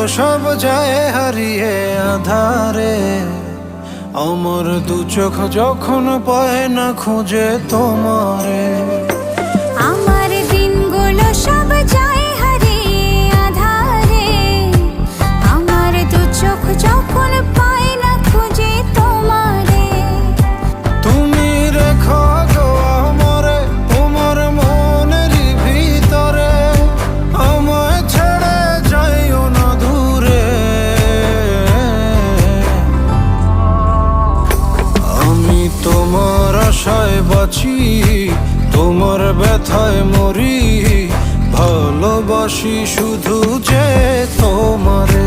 সব যায় হারিয়ে আধারে। আমার দু চোখ যখন পায় না খুঁজে তোমারে। আমার দিনগুলো সব যায় হারিয়ে আঁধারে। আমার দু চোখ যখন পায় না খুঁজে তোমারে। তুমি রেখো গো আমারে তোমার মনেরই ভিতরে, আমায় ছেড়ে যাইও না দূরে। আমি তোমার আশায় বাঁচি, তোমার ব্যথায় মরি, ভালোবাসি শুধু যে তোমারে।